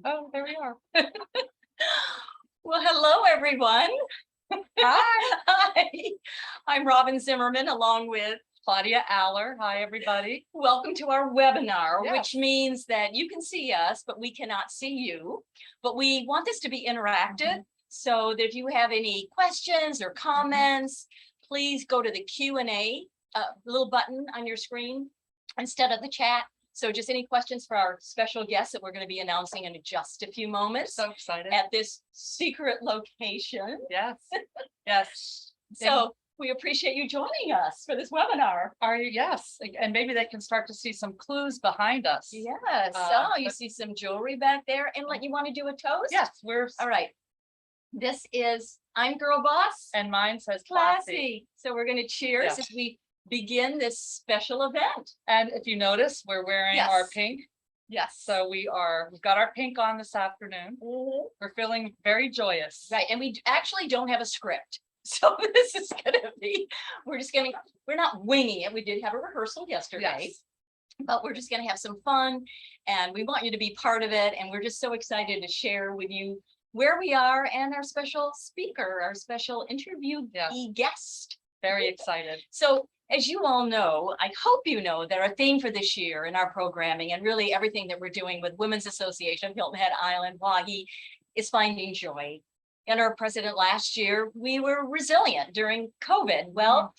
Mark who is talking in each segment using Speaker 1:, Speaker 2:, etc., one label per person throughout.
Speaker 1: Oh, there we are.
Speaker 2: Well, hello, everyone.
Speaker 1: Hi,
Speaker 2: Hi, I'm Robin Zimmerman along with
Speaker 1: Claudia Aller. Hi, everybody.
Speaker 2: welcome to our webinar,
Speaker 1: Yes.
Speaker 2: which means that you can see us, but we cannot see you. But we want this to be interactive. So that if you have any questions or comments, please go to the Q&A little button on your screen instead of the chat. So just any questions for our special guests that we're going to be announcing in just a few moments
Speaker 1: So excited.
Speaker 2: at this secret location.
Speaker 1: Yes. Yes.
Speaker 2: So we appreciate you joining us for this webinar.
Speaker 1: Are you? Yes. And maybe they can start to see some clues behind us.
Speaker 2: Yes. Oh, you see some jewelry back there. And you want to do a toast?
Speaker 1: Yes, we're
Speaker 2: All right. This is I'm Girl Boss.
Speaker 1: and mine says
Speaker 2: Classy. So we're going to cheers
Speaker 1: Yeah.
Speaker 2: as we begin this special event.
Speaker 1: And if you notice, we're wearing
Speaker 2: Yes.
Speaker 1: our pink.
Speaker 2: Yes.
Speaker 1: So we've got our pink on this afternoon. We're feeling very joyous.
Speaker 2: Right. And we actually don't have a script. So this is going to be, we're not winging it. We did have a rehearsal yesterday.
Speaker 1: Yes.
Speaker 2: But we're just going to have some fun and we want you to be part of it. And we're just so excited to share with you where we are and our special speaker, our special interview guest.
Speaker 1: Very excited.
Speaker 2: So as you all know, I hope you know that our theme for this year in our programming and really everything that we're doing with Women's Association, Hilton Head Island, WAHHI, is finding joy. And our president last year, we were resilient during COVID. Well,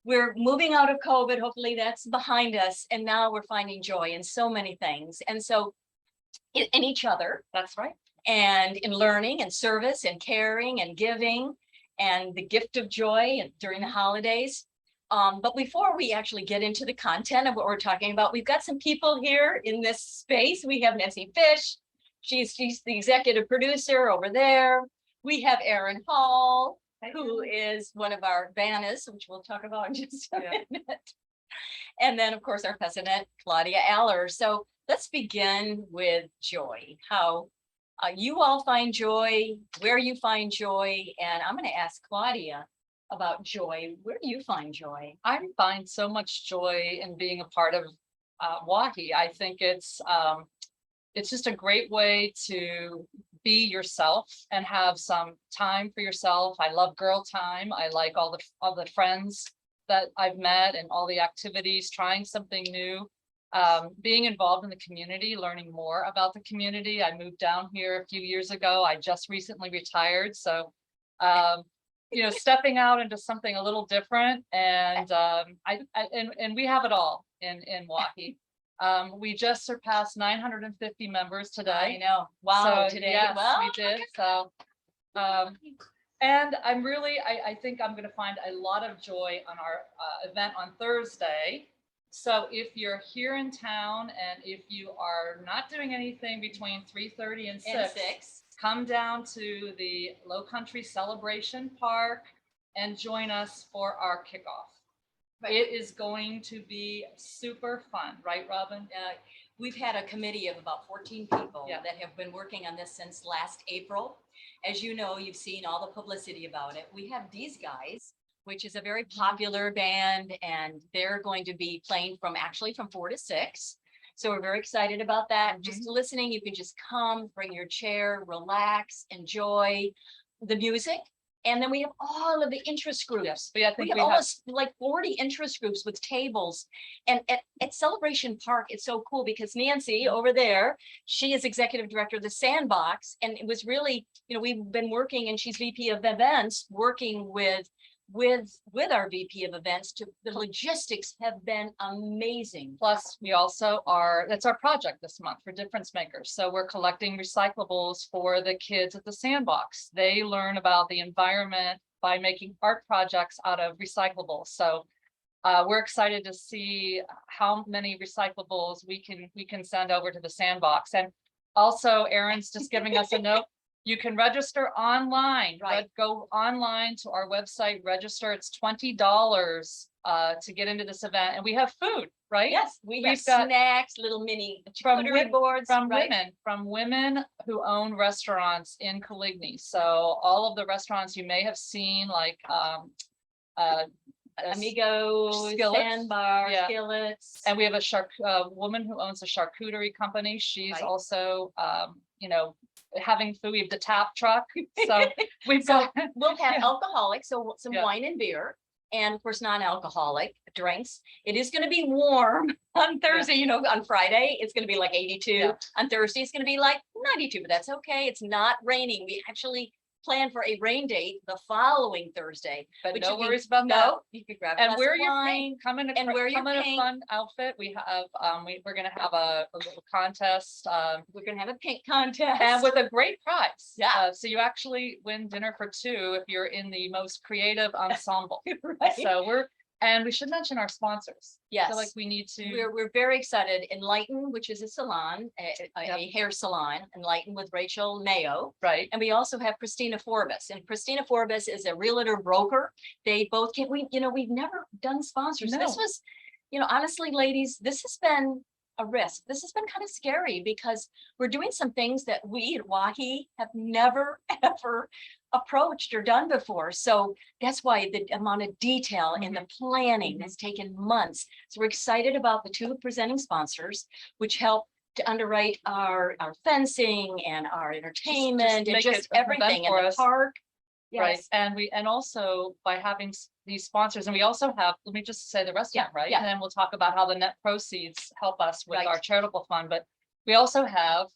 Speaker 2: we're moving out of COVID. Hopefully that's behind us. And now we're finding joy in so many things. And so in each other.
Speaker 1: That's right.
Speaker 2: And in learning and service and caring and giving and the gift of joy during the holidays. But before we actually get into the content of what we're talking about, we've got some people here in this space. We have Nancy Fish. She's the executive producer over there. We have Erin Hall, who is one of our banners, which we'll talk about in just a minute. And then, of course, our president, Claudia Aller. So let's begin with joy. How you all find joy, where you find joy. And I'm going to ask Claudia about joy. Where do you find joy?
Speaker 1: I find so much joy in being a part of WAHHI. I think it's just a great way to be yourself and have some time for yourself. I love girl time. I like all the friends that I've met and all the activities, trying something new, being involved in the community, learning more about the community. I moved down here a few years ago. I just recently retired. So, stepping out into something a little different. And and we have it all in WAHHI. We just surpassed 950 members today.
Speaker 2: I know. Wow.
Speaker 1: So,
Speaker 2: today.
Speaker 1: Yes,
Speaker 2: well,
Speaker 1: we did. So, and I think I'm going to find a lot of joy on our event on Thursday. So if you're here in town and if you are not doing anything between 3:30 and 6, come down to the Low Country Celebration Park and join us for our kickoff. Right. It is going to be super fun, right, Robin?
Speaker 2: We've had a committee of about 14 people that have been working on this since last April. As you know, you've seen all the publicity about it. We have these guys, which is a very popular band, and they're going to be playing from 4 to 6. So we're very excited about that. Just listening, you can just come, bring your chair, relax, enjoy the music. And then we have all of the interest groups.
Speaker 1: Yes, but I think
Speaker 2: we have almost like 40 interest groups with tables. And at Celebration Park, it's so cool because Nancy over there, she is executive director of the Sandbox. And it was really, we've been working, and she's VP of events, working with our VP of events. The logistics have been amazing.
Speaker 1: Plus, we also that's our project this month for Difference Makers. So we're collecting recyclables for the kids at the Sandbox. They learn about the environment by making art projects out of recyclables. So we're excited to see how many recyclables we can send over to the Sandbox. And also, Erin's just giving us a note. You can register online,
Speaker 2: right?
Speaker 1: Go online to our website, register. It's $20 to get into this event. And we have food, right?
Speaker 2: Yes, we've got snacks, little mini charcuterie boards.
Speaker 1: From women who own restaurants in Coligny. So all of the restaurants you may have seen, like
Speaker 2: Amigos, Sandbar, Skillets.
Speaker 1: And we have a woman who owns a charcuterie company. She's also having food. We have the tap truck. So we've
Speaker 2: So
Speaker 1: got,
Speaker 2: we'll have
Speaker 1: Yeah.
Speaker 2: alcoholic, so some
Speaker 1: Yeah.
Speaker 2: wine and beer, and of course, non-alcoholic drinks. It is gonna be warm on Thursday, on Friday, it's gonna be like 82.
Speaker 1: Yeah.
Speaker 2: On Thursday, it's gonna be like 92, but that's okay. It's not raining. We actually plan for a rain date the following Thursday.
Speaker 1: but
Speaker 2: But
Speaker 1: no
Speaker 2: you can-
Speaker 1: worries about that.
Speaker 2: No, you could grab a
Speaker 1: And
Speaker 2: glass
Speaker 1: wear
Speaker 2: of
Speaker 1: your
Speaker 2: wine.
Speaker 1: pink, come in
Speaker 2: and wear your
Speaker 1: come in a
Speaker 2: pink.
Speaker 1: fun outfit. We have, we're gonna have a little contest,
Speaker 2: We're gonna have a pink contest.
Speaker 1: and with a great prize.
Speaker 2: Yeah.
Speaker 1: So you actually win dinner for two if you're in the most creative ensemble.
Speaker 2: Right?
Speaker 1: So and we should mention our sponsors. I
Speaker 2: Yes.
Speaker 1: feel like we need to.
Speaker 2: We're very excited. Enlighten, which is a salon, a
Speaker 1: Yep.
Speaker 2: hair salon, Enlighten with Rachel Mayo.
Speaker 1: Right.
Speaker 2: And we also have Christina Forbes, and Christina Forbes is a realtor broker. They both came, we've never done sponsors. This
Speaker 1: No.
Speaker 2: was, honestly, ladies, this has been a risk. This has been kind of scary because we're doing some things that we at WAHHI have never, ever approached or done before. So that's why the amount of detail in the planning has taken months. So we're excited about the two presenting sponsors, which help to underwrite our fencing and our entertainment and
Speaker 1: make
Speaker 2: just
Speaker 1: it an event
Speaker 2: everything in
Speaker 1: for
Speaker 2: the
Speaker 1: us.
Speaker 2: park.
Speaker 1: Right.
Speaker 2: Yes.
Speaker 1: And also by having these sponsors, and we also have, let me just say the restaurant, right?
Speaker 2: yeah.
Speaker 1: And then we'll talk about how the net proceeds help us with
Speaker 2: Right.
Speaker 1: our charitable fund, but we also have,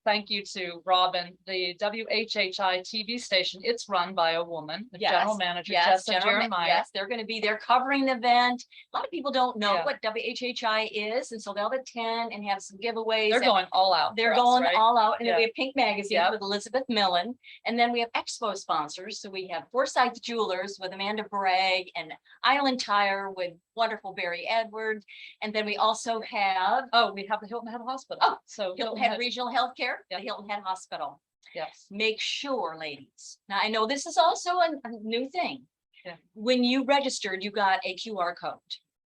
Speaker 1: thank you to Robin, the WHHI TV station. It's run by a woman, the general manager,
Speaker 2: Yes,
Speaker 1: Jessa Jeremiah.
Speaker 2: yes, they're going to be there covering the event. A lot of people don't know
Speaker 1: Yeah.
Speaker 2: what WHHI is, and so they'll attend and have some giveaways.
Speaker 1: They're
Speaker 2: and
Speaker 1: going all out.
Speaker 2: They're
Speaker 1: for us,
Speaker 2: going
Speaker 1: right?
Speaker 2: all out, and then
Speaker 1: Yeah.
Speaker 2: we have Pink Magazine
Speaker 1: Yep.
Speaker 2: with Elizabeth Millen, and then we have expo sponsors. So we have Forsyth Jewelers with Amanda Bragg, and Island Tire with wonderful Barry Edwards, and then we also have
Speaker 1: Oh, we have the Hilton Head Hospital.
Speaker 2: Oh,
Speaker 1: So
Speaker 2: Hilton Head Regional Healthcare, the
Speaker 1: Yep.
Speaker 2: Hilton Head Hospital.
Speaker 1: Yes.
Speaker 2: Make sure, ladies. Now, I know this is also a new thing.
Speaker 1: Yeah.
Speaker 2: When you registered, you got a QR code.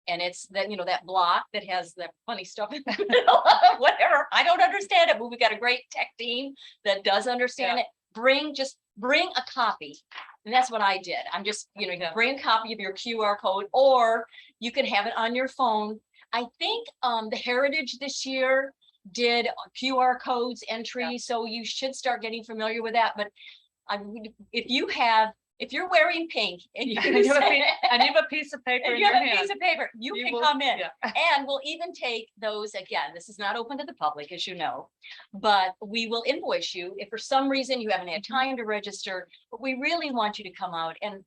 Speaker 2: And it's that, that block that has the funny stuff in the middle, whatever. I don't understand it, but we got a great tech team that does understand
Speaker 1: Yeah.
Speaker 2: it. Just bring a copy. And that's what I did. I'm just,
Speaker 1: Yeah.
Speaker 2: bring a copy of your QR code, or you can have it on your phone. I think the Heritage this year did QR codes entry, so you should start getting familiar with that. But if you're wearing pink and you
Speaker 1: And you have a piece of paper in
Speaker 2: you
Speaker 1: your
Speaker 2: have a
Speaker 1: hand.
Speaker 2: piece of paper, you can
Speaker 1: will-
Speaker 2: come in.
Speaker 1: yeah.
Speaker 2: And we'll even take those, again, this is not open to the public, as you know, but we will invoice you if for some reason you haven't had time to register, but we really want you to come out. And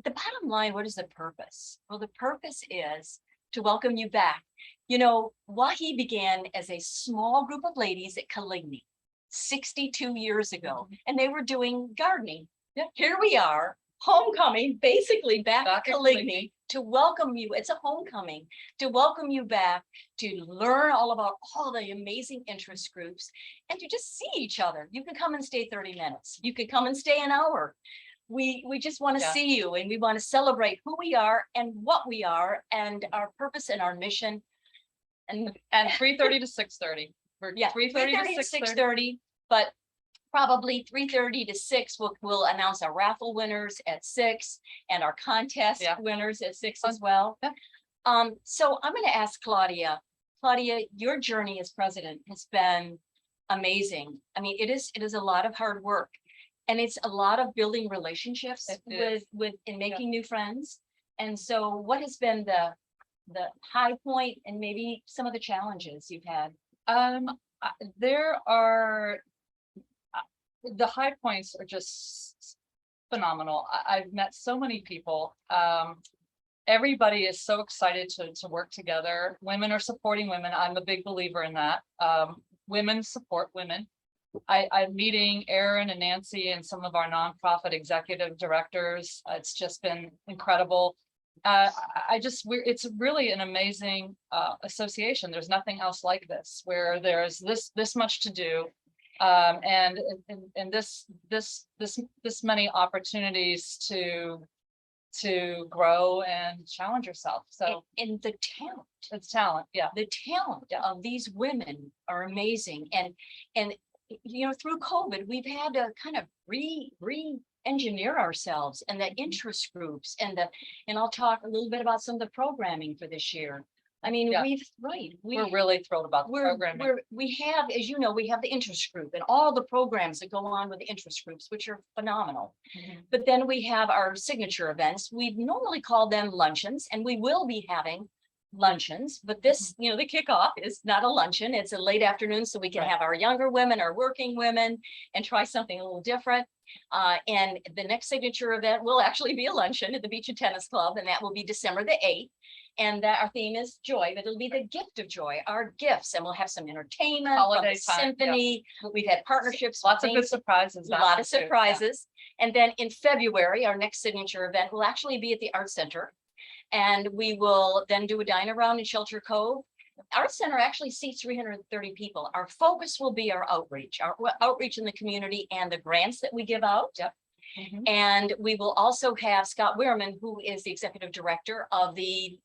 Speaker 2: the bottom line, what is the purpose? Well, the purpose is to welcome you back. WAHHI began as a small group of ladies at Caligny 62 years ago, and they were doing gardening.
Speaker 1: Yeah.
Speaker 2: Here we are, homecoming, basically back at
Speaker 1: Back at
Speaker 2: Caligny
Speaker 1: Caligny.
Speaker 2: to welcome you. It's a homecoming to welcome you back, to learn all about all the amazing interest groups, and to just see each other. You can come and stay 30 minutes. You can come and stay an hour. We just want to
Speaker 1: Yeah.
Speaker 2: see you, and we want to celebrate who we are and what we are and our purpose and our mission. And
Speaker 1: 3:30 to 6:30. We're
Speaker 2: yeah,
Speaker 1: 3:30 to 6:30.
Speaker 2: 6:30, but probably 3:30 to 6, we'll announce our raffle winners at 6 and our contest
Speaker 1: Yeah.
Speaker 2: winners at 6 as well.
Speaker 1: Yeah.
Speaker 2: So I'm going to ask Claudia. Claudia, your journey as president has been amazing. I mean, it is a lot of hard work, and it's a lot of building relationships
Speaker 1: It
Speaker 2: with and making new friends. And so what has been the high point and maybe some of the challenges you've had?
Speaker 1: There are, the high points are just phenomenal. I've met so many people. Everybody is so excited to work together. Women are supporting women. I'm a big believer in that. Women support women. I'm meeting Erin and Nancy and some of our nonprofit executive directors. It's just been incredible. It's really an amazing association. There's nothing else like this, where there's this much to do, and this many opportunities to grow and challenge yourself. So
Speaker 2: and the talent.
Speaker 1: it's talent, yeah.
Speaker 2: The talent of these women are amazing. And through COVID, we've had to kind of re-engineer ourselves and the interest groups and I'll talk a little bit about some of the programming for this year. I mean,
Speaker 1: Yeah.
Speaker 2: we're
Speaker 1: really thrilled about the programming.
Speaker 2: we have, as you know, we have the interest group and all the programs that go on with the interest groups, which are phenomenal.
Speaker 1: Mhm.
Speaker 2: But then we have our signature events. We normally call them luncheons, and we will be having luncheons, but this, you know, the kickoff is not a luncheon. It's a late afternoon, so we can
Speaker 1: Right.
Speaker 2: have our younger women, our working women, and try something a little different. And the next signature event will actually be a luncheon at the Beach and Tennis Club, and that will be December the 8th. And that our theme is joy, but it'll be the gift of joy, our gifts, and we'll have some entertainment, from
Speaker 1: Holiday
Speaker 2: the
Speaker 1: time, yeah.
Speaker 2: symphony. We've had partnerships.
Speaker 1: Lots
Speaker 2: with
Speaker 1: of good
Speaker 2: things-
Speaker 1: surprises.
Speaker 2: a lot of
Speaker 1: too, yeah.
Speaker 2: surprises. And then in February, our next signature event will actually be at the Art Center. And we will then do a dine around in Shelter Cove. Art Center actually seats 330 people. Our focus will be our outreach in the community and the grants that we give out.
Speaker 1: Yep. Mhm.
Speaker 2: And we will also have Scott Wehrman, who is the executive director of the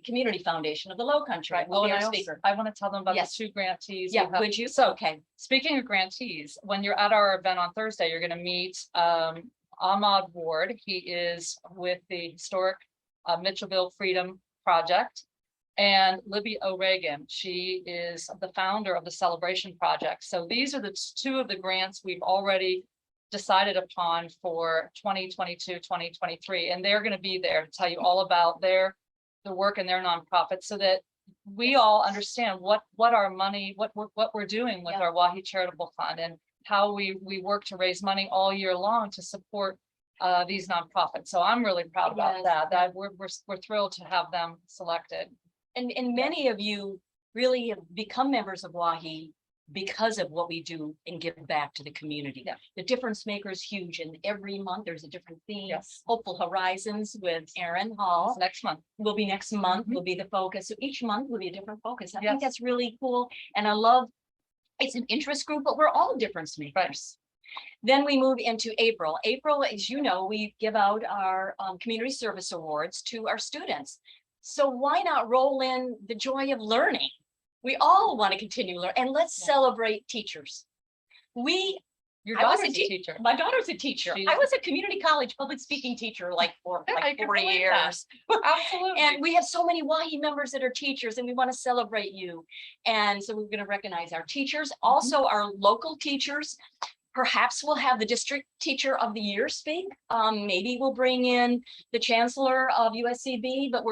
Speaker 2: Community Foundation of the Low Country.
Speaker 1: Right.
Speaker 2: Will
Speaker 1: Oh,
Speaker 2: be
Speaker 1: and
Speaker 2: our
Speaker 1: I
Speaker 2: speaker.
Speaker 1: want to tell them about the
Speaker 2: Yes.
Speaker 1: 2 grantees.
Speaker 2: Yeah,
Speaker 1: we have.
Speaker 2: would you?
Speaker 1: So
Speaker 2: Okay.
Speaker 1: speaking of grantees, when you're at our event on Thursday, you're going to meet Ahmad Ward. He is with the historic Mitchellville Freedom Project. And Libby O'Regan, she is the founder of the Celebration Project. So these are the 2 of the grants we've already decided upon for 2022, 2023. And they're going to be there to tell you all about the work in their nonprofit, so that we all understand what our money, what we're doing with
Speaker 2: Yeah.
Speaker 1: our WAHHI Charitable Fund, and how we work to raise money all year long to support these nonprofits. So I'm really proud about
Speaker 2: Yes.
Speaker 1: that we're thrilled to have them selected.
Speaker 2: And many of you really have become members of WAHHI because of what we do and give back to the community.
Speaker 1: Yeah.
Speaker 2: The difference maker is huge, and every month there's a different theme.
Speaker 1: Yes.
Speaker 2: Hopeful Horizons with Aaron Hall
Speaker 1: Next month.
Speaker 2: will be next month,
Speaker 1: Mhm.
Speaker 2: will be the focus. So each month will be a different focus. I
Speaker 1: Yes.
Speaker 2: think that's really cool. And I love, it's an interest group, but we're all difference makers. Then we move into April. April, as you know, we give out our community service awards to our students. So why not roll in the joy of learning? We all want to continue learning, and let's
Speaker 1: Yeah.
Speaker 2: celebrate teachers.
Speaker 1: Your
Speaker 2: I was
Speaker 1: daughter's
Speaker 2: a
Speaker 1: a teacher.
Speaker 2: My daughter's a teacher.
Speaker 1: She's-
Speaker 2: I was a community college public speaking teacher for
Speaker 1: Yeah, I
Speaker 2: like
Speaker 1: can
Speaker 2: 40
Speaker 1: believe that.
Speaker 2: years.
Speaker 1: Absolutely.
Speaker 2: And we have so many WAHHI members that are teachers, and we want to celebrate you. And so we're going to recognize our teachers, also our local teachers. Perhaps we'll have the district teacher of the year speak. Maybe we'll bring in the chancellor of USCB, but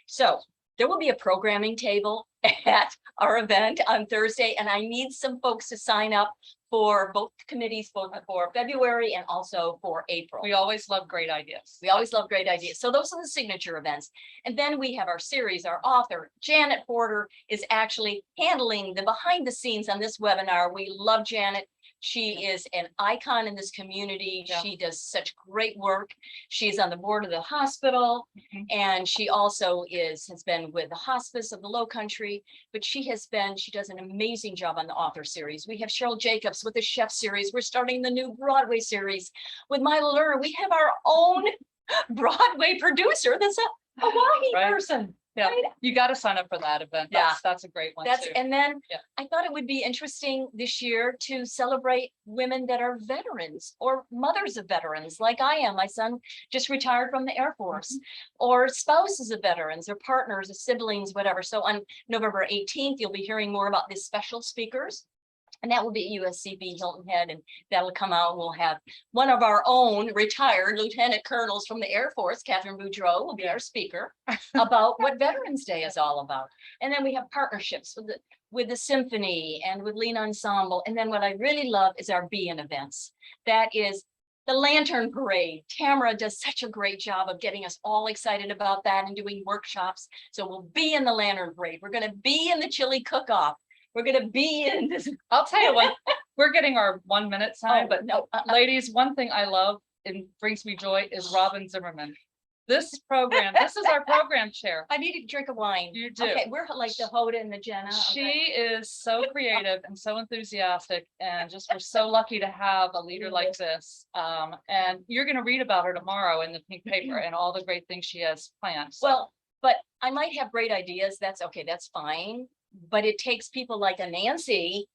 Speaker 2: so there will be a programming table at our event on Thursday, and I need some folks to sign up for both committees, both for February and also for April.
Speaker 1: We always love great ideas.
Speaker 2: We always love great ideas. So those are the signature events. And then we have our series, our author, Janet Porter, is actually handling the behind the scenes on this webinar. We love Janet. She is an icon in this community.
Speaker 1: Yeah.
Speaker 2: She does such great work. She's on the board of the hospital,
Speaker 1: Mhm.
Speaker 2: and she also has been with the hospice of the Low Country, but she does an amazing job on the author series. We have Cheryl Jacobs with the chef series. We're starting the new Broadway series with Mila Lerner. We have our own Broadway producer that's a WAHHI
Speaker 1: Right.
Speaker 2: person.
Speaker 1: Yeah,
Speaker 2: Right?
Speaker 1: you got to sign up for that event.
Speaker 2: Yeah.
Speaker 1: That's a great one too.
Speaker 2: And then
Speaker 1: Yeah.
Speaker 2: I thought it would be interesting this year to celebrate women that are veterans or mothers of veterans, like I am. My son just retired from the Air Force, or spouses of veterans, or partners, or siblings, whatever. So on November 18th, you'll be hearing more about these special speakers. And that will be at USCB Hilton Head, and that'll come out. We'll have one of our own retired lieutenant colonels from the Air Force, Catherine Boudreau, will be our speaker about what Veterans Day is all about. And then we have partnerships with the symphony and with Lean Ensemble. And then what I really love is our Be-In events. That is the Lantern Parade. Tamara does such a great job of getting us all excited about that and doing workshops. So we'll be in the Lantern Parade. We're going to be in the chili cook-off. We're going to be in this.
Speaker 1: I'll tell you what, we're getting our 1 minute time, but
Speaker 2: no,
Speaker 1: ladies, one thing I love and brings me joy is Robin Zimmerman. This is our program chair.
Speaker 2: I need a drink of wine.
Speaker 1: You do.
Speaker 2: Okay, we're like the Hoda and the Jenna.
Speaker 1: She
Speaker 2: Okay.
Speaker 1: is so creative and so enthusiastic, and we're so lucky to have a leader like this. And you're going to read about her tomorrow in the pink paper and all the great things she has planned. So,
Speaker 2: Well, but I might have great ideas. That's okay. That's fine. But it takes people like a Nancy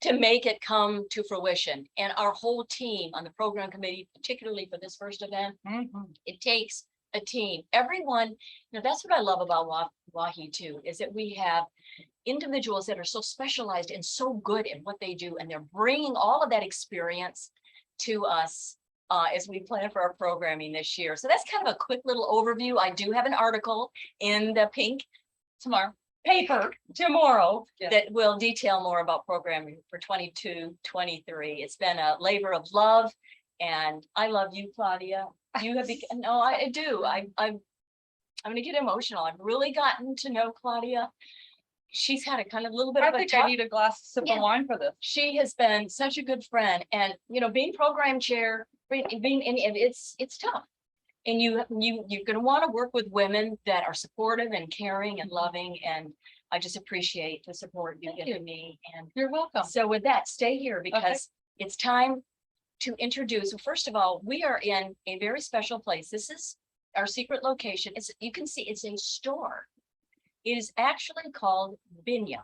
Speaker 2: to make it come to fruition. And our whole team on the program committee, particularly for this first event,
Speaker 1: mhm.
Speaker 2: it takes a team. Everyone, that's what I love about WAHHI too, is that we have individuals that are so specialized and so good at what they do, and they're bringing all of that experience to us as we plan for our programming this year. So that's kind of a quick little overview. I do have an article in the pink
Speaker 1: Tomorrow.
Speaker 2: paper tomorrow
Speaker 1: Yeah.
Speaker 2: that will detail more about programming for 22-23. It's been a labor of love, and I love you, Claudia. You have no, I do. I'm going to get emotional. I've really gotten to know Claudia. She's had a kind of little bit
Speaker 1: I
Speaker 2: of a
Speaker 1: think
Speaker 2: tough.
Speaker 1: I need a glass of sip
Speaker 2: Yeah.
Speaker 1: of wine for this.
Speaker 2: She has been such a good friend, and being program chair, being in it's tough. And you're going to want to work with women that are supportive and caring and loving. And I just appreciate the support you've given me. And
Speaker 1: You're welcome.
Speaker 2: so with that, stay here because it's time to introduce. Well, first of all, we are in a very special place. This is our secret location. You can see it's a store. It is actually called Binya.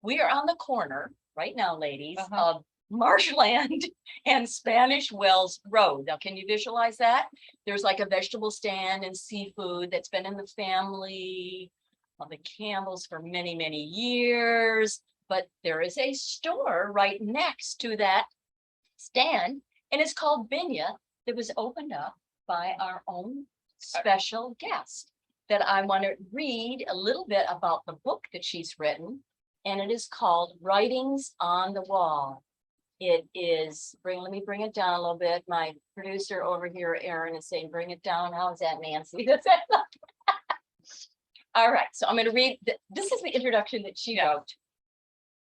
Speaker 2: We are on the corner right now, ladies, of Marshland and Spanish Wells Road. Now, can you visualize that? There's like a vegetable stand and seafood that's been in the family of the Campbells for many, many years. But there is a store right next to that stand, and it's called Binya, that was opened up by our own special guest that I want to read a little bit about the book that she's written, and it is called Writings on the Wall. It is, let me bring it down a little bit. My producer over here, Erin, is saying, bring it down. How is that, Nancy? That's it. All right, so I'm going to read, this is the introduction that she wrote.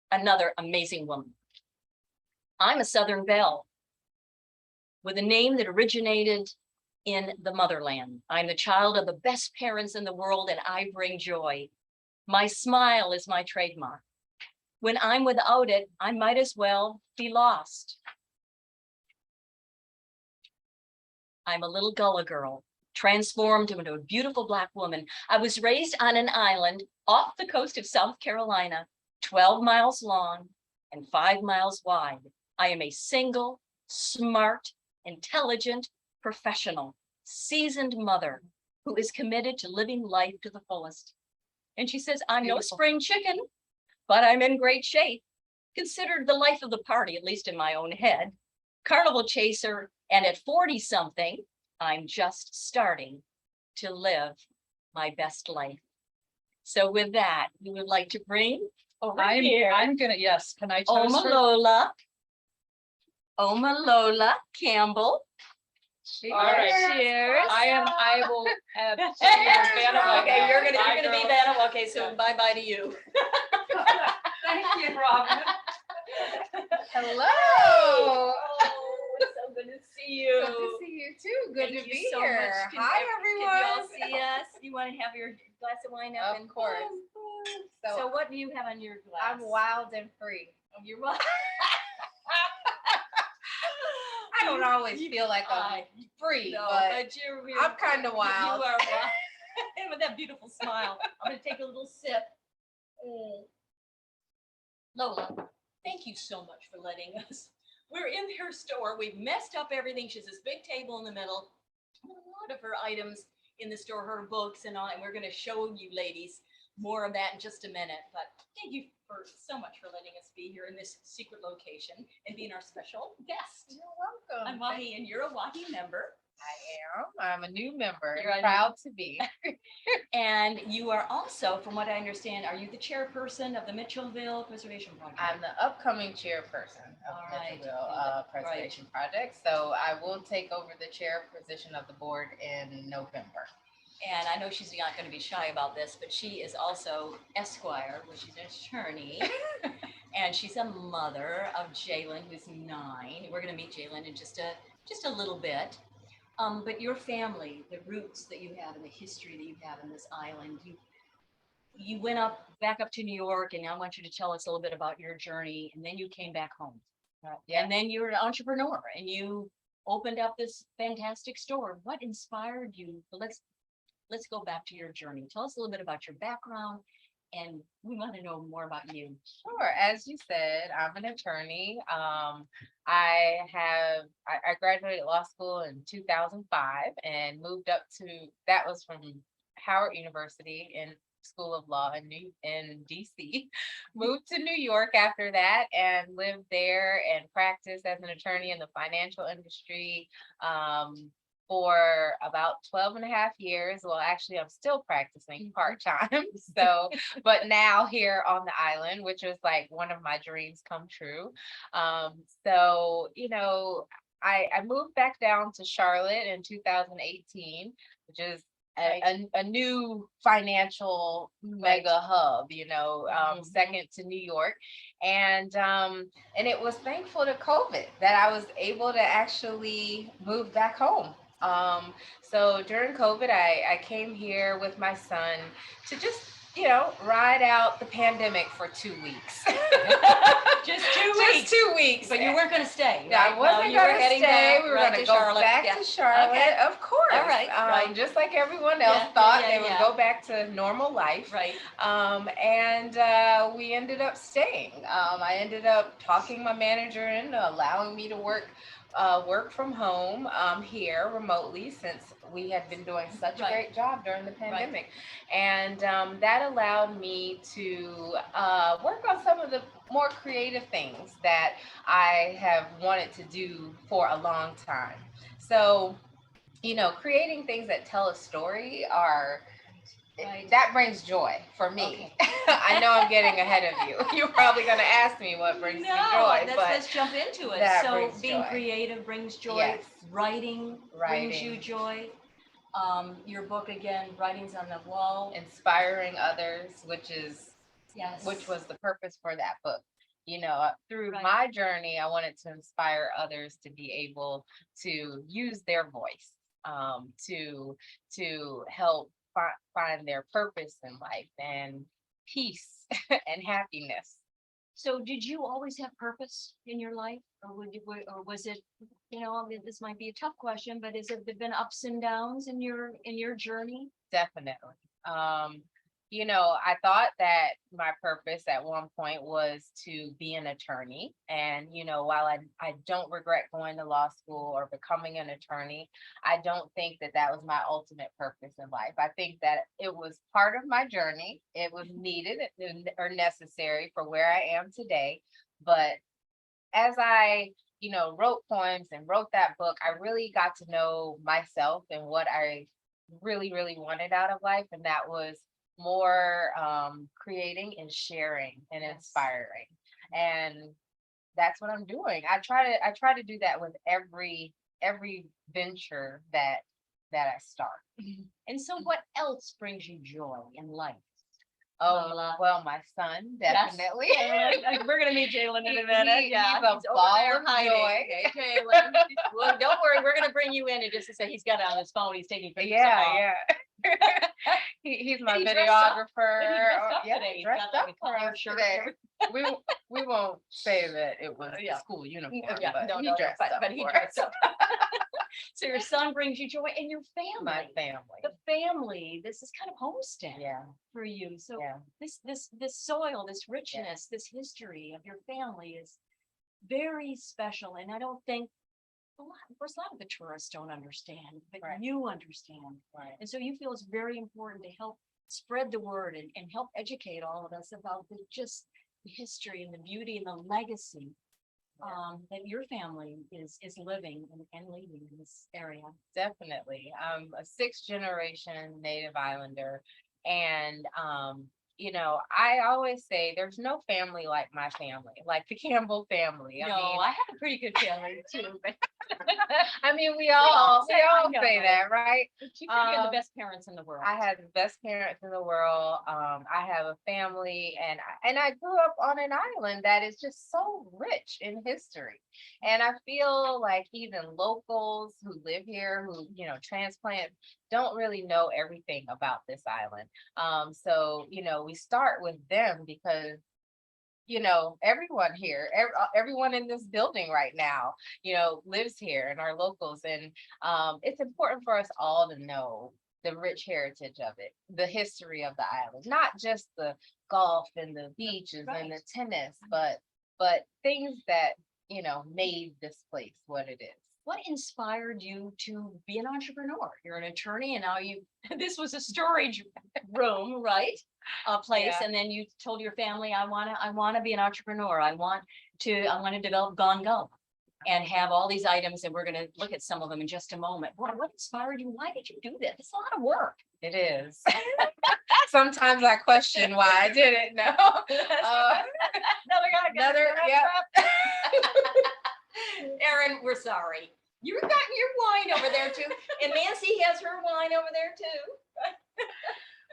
Speaker 2: Another amazing woman. I'm a Southern belle with a name that originated in the motherland. I'm the child of the best parents in the world, and I bring joy. My smile is my trademark. When I'm without it, I might as well be lost. I'm a little Gullah girl, transformed into a beautiful Black woman. I was raised on an island off the coast of South Carolina, 12 miles long and 5 miles wide. I am a single, smart, intelligent, professional, seasoned mother who is committed to living life to the fullest. And she says, I'm no spring chicken, but I'm in great shape. Considered the life of the party, at least in my own head. Carnival chaser, and at 40 something, I'm just starting to live my best life. So with that, we would like to bring over here.
Speaker 1: I'm gonna, yes, can I toast her?
Speaker 2: Oma Lola Campbell.
Speaker 1: All right.
Speaker 2: Cheers.
Speaker 1: I will have.
Speaker 2: Okay, you're gonna be Vanna. Okay, so bye-bye to you.
Speaker 1: Thank you, Robin.
Speaker 3: Hello.
Speaker 2: Oh, it's so good to see you.
Speaker 3: Good to see you too. Good
Speaker 2: Thank
Speaker 3: to
Speaker 2: you
Speaker 3: be
Speaker 2: so
Speaker 3: here.
Speaker 2: much. Can
Speaker 3: Hi,
Speaker 2: y'all
Speaker 3: everyone.
Speaker 2: see us? You want to have your glass of wine up?
Speaker 3: Of course.
Speaker 2: So what do you have on your glass?
Speaker 3: I'm wild and free.
Speaker 2: Oh, you're wild.
Speaker 3: I don't always feel like I'm free, but I'm kind of wild.
Speaker 2: You are wild. And with that beautiful smile, I'm going to take a little sip. Lola, thank you so much for letting us. We're in her store. We've messed up everything. She has this big table in the middle. A lot of her items in the store, her books and all, and we're going to show you ladies more of that in just a minute. But thank you so much for letting us be here in this secret location and being our special guest.
Speaker 3: You're welcome.
Speaker 2: I'm WAHHI, and you're a WAHHI member.
Speaker 3: I am. I'm a new member.
Speaker 2: You're
Speaker 3: Proud to be.
Speaker 2: And you are also, from what I understand, are you the chairperson of the Mitchellville Preservation Project?
Speaker 3: I'm the upcoming chairperson of
Speaker 2: All
Speaker 3: the
Speaker 2: right.
Speaker 3: Mitchellville Preservation Project. So I will take over the chair position of the board in November.
Speaker 2: And I know she's not going to be shy about this, but she is also Esquire, which is an attorney. And she's a mother of Jalen, who's 9. We're going to meet Jalen in just a little bit. But your family, the roots that you have and the history that you have in this island, you went back up to New York, and I want you to tell us a little bit about your journey. And then you came back home.
Speaker 3: Yeah.
Speaker 2: And then you're an entrepreneur, and you opened up this fantastic store. What inspired you? Let's go back to your journey. Tell us a little bit about your background and we want to know more about you.
Speaker 3: Sure. As you said, I'm an attorney. I graduated law school in 2005 and moved up to, that was from Howard University in School of Law in DC. Moved to New York after that and lived there and practiced as an attorney in the financial industry. For about 12 and a half years. Well, actually, I'm still practicing part-time. So, but now here on the island, which was like one of my dreams come true. So, I moved back down to Charlotte in 2018, which is a new financial mega hub, second to New York. And it was thankful to COVID that I was able to actually move back home. So during COVID, I came here with my son to just, ride out the pandemic for 2 weeks.
Speaker 2: Just 2 weeks.
Speaker 3: Just 2 weeks.
Speaker 2: But you weren't going to stay.
Speaker 3: Yeah,
Speaker 2: Right?
Speaker 3: I wasn't
Speaker 2: No,
Speaker 3: going to stay. We were
Speaker 2: right
Speaker 3: going to go
Speaker 2: Charlotte.
Speaker 3: back
Speaker 2: Yeah.
Speaker 3: to Charlotte,
Speaker 2: Okay.
Speaker 3: of course.
Speaker 2: All right, right.
Speaker 3: Just like everyone else
Speaker 2: Yeah,
Speaker 3: thought
Speaker 2: yeah,
Speaker 3: they would go back to normal life.
Speaker 2: Right.
Speaker 3: And we ended up staying. I ended up talking my manager into allowing me to work from home here remotely, since we had been doing such a great job during the pandemic. And that allowed me to work on some of the more creative things that I have wanted to do for a long time. So, creating things that tell a story that brings joy for me. Okay. I know I'm getting ahead of you. You're probably going to ask me what brings me joy.
Speaker 2: Let's jump into it. So being creative brings joy.
Speaker 3: Yes.
Speaker 2: Writing brings you joy. Your book, again, Writings on the Wall.
Speaker 3: Inspiring others, which was the purpose for that book. Through my journey, I wanted to inspire others to be able to use their voice to help find their purpose in life and peace and happiness.
Speaker 2: So did you always have purpose in your life, or was it, this might be a tough question, but has it been ups and downs in your journey?
Speaker 3: Definitely. I thought that my purpose at one point was to be an attorney. And, while I don't regret going to law school or becoming an attorney, I don't think that was my ultimate purpose in life. I think that it was part of my journey. It was needed or necessary for where I am today. But as I, wrote poems and wrote that book, I really got to know myself and what I really, really wanted out of life. And that was more creating and sharing and inspiring. And that's what I'm doing. I try to do that with every venture that I start.
Speaker 2: And so what else brings you joy in life?
Speaker 3: Oh, well, my son, definitely.
Speaker 2: Yes. We're going to meet Jalen in a minute.
Speaker 3: He's a ball of joy.
Speaker 2: Okay, Jalen. Well, don't worry. We're going to bring you in and just to say he's got it on his phone. He's taking pictures.
Speaker 3: Yeah. He's my videographer.
Speaker 2: He's dressed up for us today.
Speaker 3: We won't say that it was a school uniform, but he dressed up.
Speaker 2: So your son brings you joy, and your family.
Speaker 3: My family.
Speaker 2: The family. This is kind of homestead for you. So this soil, this richness, this history of your family is very special. And I don't think of course, a lot of the tourists don't understand, but you understand.
Speaker 3: Right.
Speaker 2: And so you feel it's very important to help spread the word and help educate all of us about the history and the beauty and the legacy that your family is living and leading in this area.
Speaker 3: Definitely. I'm a 6th generation Native Islander. And, I always say there's no family like my family, like the Campbell family.
Speaker 2: I have a pretty good family too. But
Speaker 3: we all say that, right?
Speaker 2: You have the best parents in the world.
Speaker 3: I had the best parents in the world. I have a family, and I grew up on an island that is just so rich in history. And I feel like even locals who live here, who transplant, don't really know everything about this island. So we start with them because everyone here, everyone in this building right now, lives here and are locals. And it's important for us all to know the rich heritage of it, the history of the island, not just the golf and the beaches and the
Speaker 2: Right.
Speaker 3: tennis, but things that, made this place what it is.
Speaker 2: What inspired you to be an entrepreneur? You're an attorney and now this was a storage room, right? A place,
Speaker 3: Yeah.
Speaker 2: and then you told your family, I wanna be an entrepreneur. I want to develop Gone Gulp and have all these items, and we're gonna look at some of them in just a moment. What inspired you? Why did you do this? It's a lot of work.
Speaker 3: It is. Sometimes I question why I did it. No. Another, yeah.
Speaker 2: Erin, we're sorry. You've got your wine over there too, and Nancy has her wine over there too.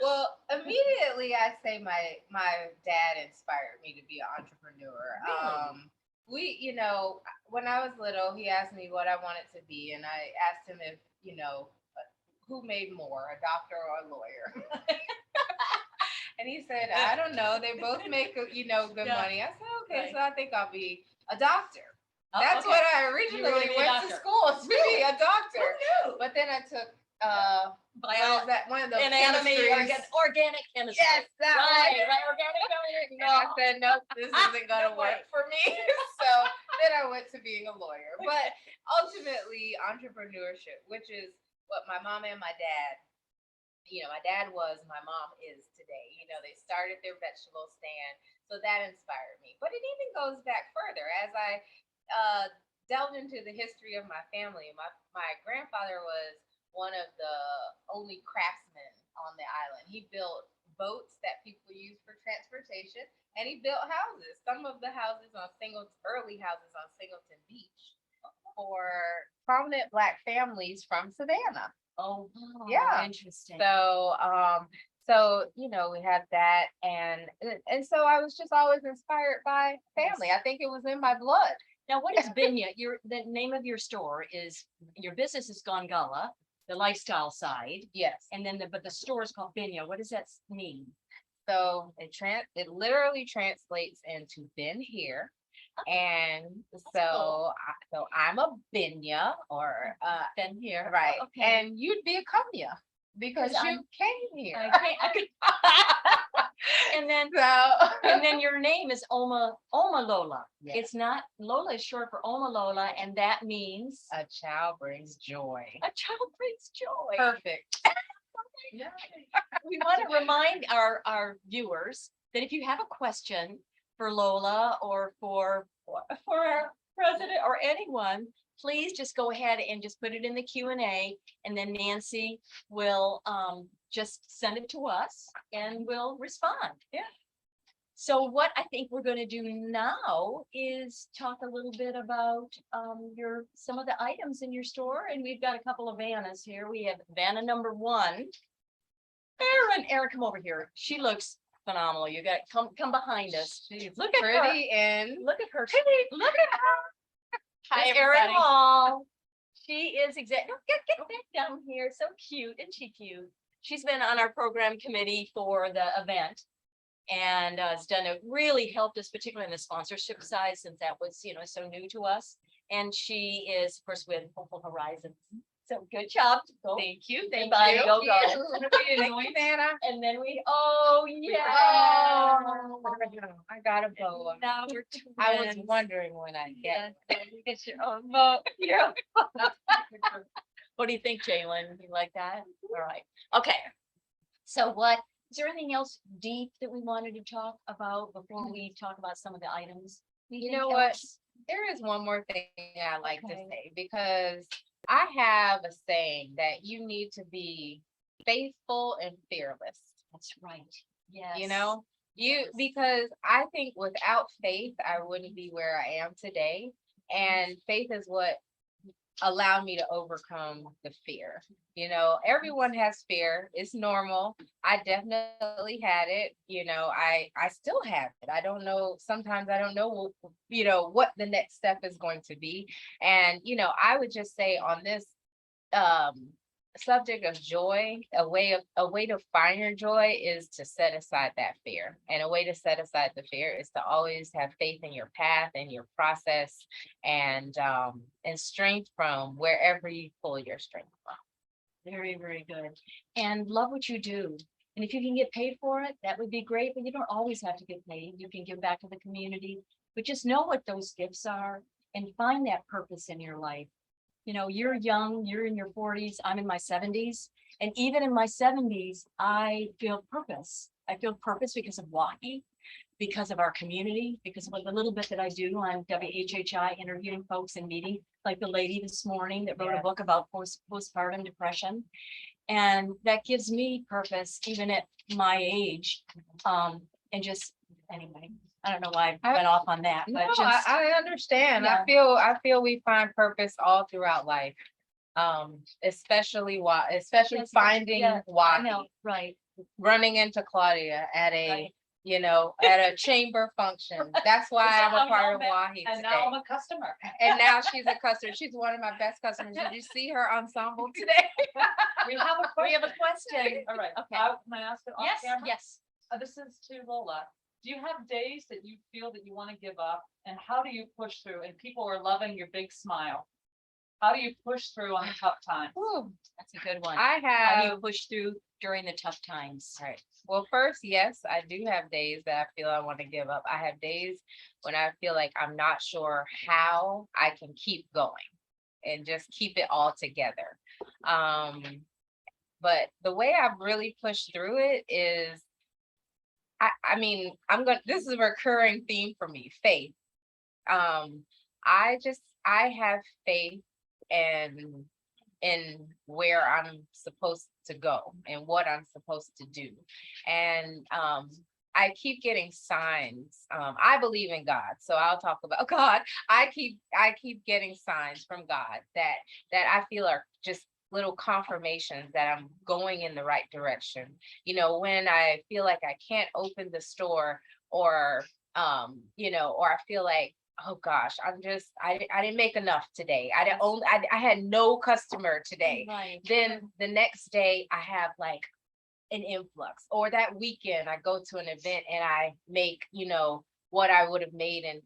Speaker 3: Well, immediately I say my dad inspired me to be an entrepreneur.
Speaker 2: Really?
Speaker 3: When I was little, he asked me what I wanted to be, and I asked him if, who made more, a doctor or a lawyer? And he said, I don't know. They both make, good
Speaker 2: Yeah.
Speaker 3: money. I said, okay,
Speaker 2: Right.
Speaker 3: so I think I'll be a doctor.
Speaker 2: Oh,
Speaker 3: That's
Speaker 2: okay.
Speaker 3: what I
Speaker 2: You were
Speaker 3: originally
Speaker 2: gonna be a
Speaker 3: went to
Speaker 2: doctor.
Speaker 3: school to be a doctor.
Speaker 2: Who knew?
Speaker 3: But then I took what
Speaker 2: Bio-
Speaker 3: is that? One of those
Speaker 2: Anatomy,
Speaker 3: chemistries.
Speaker 2: organic chemistry.
Speaker 3: Yes, that
Speaker 2: Right,
Speaker 3: one.
Speaker 2: right, organic chemistry.
Speaker 3: And I said, nope, this isn't gonna
Speaker 2: No way.
Speaker 3: work for me. So then I went to being a lawyer. But ultimately, entrepreneurship, which is what my mom and my dad, my dad was, my mom is today. They started their vegetable stand. So that inspired me. But it even goes back further. As I delved into the history of my family, my grandfather was one of the only craftsmen on the island. He built boats that people use for transportation, and he built houses. Some of the houses on early houses on Singleton Beach for prominent Black families from Savannah.
Speaker 2: Oh, wow,
Speaker 3: Yeah.
Speaker 2: interesting.
Speaker 3: So we had that, and so I was just always inspired by family. I think it was in my blood.
Speaker 2: Now, what is Binya? The name of your store is, your business is Gongala, the lifestyle side,
Speaker 3: Yes.
Speaker 2: and then but the store is called Binya. What does that mean?
Speaker 3: So it literally translates into been here. And
Speaker 2: cool.
Speaker 3: so I'm a Binya, or
Speaker 2: Been here,
Speaker 3: right.
Speaker 2: Okay.
Speaker 3: And you'd be a Kamya because
Speaker 2: Because
Speaker 3: you came here.
Speaker 2: I could. And then
Speaker 3: So
Speaker 2: your name is Oma Lola.
Speaker 3: Yes.
Speaker 2: It's not, Lola is short for Oma Lola, and that means
Speaker 3: a child brings joy.
Speaker 2: a child brings joy.
Speaker 3: Perfect.
Speaker 2: We want to remind our viewers that if you have a question for Lola or for our president or anyone, please just go ahead and just put it in the Q&A, and then Nancy will just send it to us and we'll respond.
Speaker 3: Yeah.
Speaker 2: So what I think we're going to do now is talk a little bit about some of the items in your store, and we've got a couple of Vannas here. We have Vanna number 1. Erin, come over here. She looks phenomenal. You got come behind us.
Speaker 3: She's
Speaker 2: Look at her.
Speaker 3: pretty and
Speaker 2: Look at her. Look at her.
Speaker 3: Hi,
Speaker 2: Miss Erin
Speaker 3: everybody.
Speaker 2: Hall. She is get back down here. So cute. Isn't she cute? She's been on our program committee for the event, and has really helped us, particularly in the sponsorship side, since that was, so new to us. And she is, of course, with Hopeful Horizons. So good job.
Speaker 3: Thank you.
Speaker 2: Goodbye, go.
Speaker 3: Thank you, Nana.
Speaker 2: And then yeah.
Speaker 3: Oh, I got a bow.
Speaker 2: Now we're
Speaker 3: I was
Speaker 2: twins.
Speaker 3: wondering when I get.
Speaker 2: Get your own boat. Yeah. What do you think, Jalen? You like that? All right. Okay. So is there anything else deep that we wanted to talk about before we talk about some of the items?
Speaker 3: You know what? There is one more thing I like to say, because I have a saying that you need to be faithful and fearless.
Speaker 2: That's right. Yes.
Speaker 3: Because I think without faith, I wouldn't be where I am today. And faith is what allowed me to overcome the fear. Everyone has fear. It's normal. I definitely had it. I still have it. I don't know. Sometimes I don't know, what the next step is going to be. And, I would just say on this subject of joy, a way to find your joy is to set aside that fear. And a way to set aside the fear is to always have faith in your path and your process, and strength from wherever you pull your strength from.
Speaker 2: Very, very good. And love what you do. And if you can get paid for it, that would be great, but you don't always have to get paid. You can give back to the community, but just know what those gifts are and find that purpose in your life. You know, you're young, you're in your 40s, I'm in my 70s. And even in my 70s, I feel purpose. I feel purpose because of WAHHI, because of our community, because of the little bit that I do on WHHI, interviewing folks and meeting, like the lady this morning that wrote a book about postpartum depression. And that gives me purpose, even at my age. And just, anyway, I don't know why I went off on that,
Speaker 3: No,
Speaker 2: but just,
Speaker 3: I understand.
Speaker 2: Yeah.
Speaker 3: I feel we find purpose all throughout life. Especially
Speaker 2: Yes,
Speaker 3: finding
Speaker 2: yeah, I
Speaker 3: why,
Speaker 2: know, right,
Speaker 3: running into Claudia at a,
Speaker 2: right.
Speaker 3: you know, at a chamber function. That's why I'm a part of WAHHI
Speaker 1: And
Speaker 3: today.
Speaker 1: now I'm a customer.
Speaker 3: And now she's a customer. She's one of my best customers. Did you see her ensemble today?
Speaker 1: We have a
Speaker 2: We have
Speaker 1: question.
Speaker 2: a question.
Speaker 1: All right,
Speaker 2: Okay.
Speaker 1: can I ask it off
Speaker 2: Yes,
Speaker 1: camera?
Speaker 2: yes.
Speaker 1: This is to Lola. Do you have days that you feel that you want to give up, and how do you push through? And people are loving your big smile. How do you push through on the tough times?
Speaker 3: Ooh,
Speaker 2: That's a good one.
Speaker 3: I
Speaker 2: How do you
Speaker 3: have,
Speaker 2: push through during the tough times?
Speaker 3: right. Well, first, yes, I do have days that I feel I want to give up. I have days when I feel like I'm not sure how I can keep going and just keep it all together. But the way I've really pushed through it is, I mean, this is a recurring theme for me, faith. I have faith in where I'm supposed to go and what I'm supposed to do. And I keep getting signs. I believe in God, so I'll talk about God. I keep getting signs from God that I feel are just little confirmations that I'm going in the right direction. You know, when I feel like I can't open the store, or you know, or I feel like, oh gosh, I didn't make enough today. I had no customer today.
Speaker 2: Right.
Speaker 3: Then the next day I have like an influx, or that weekend I go to an event and I make, you know, what I would have made in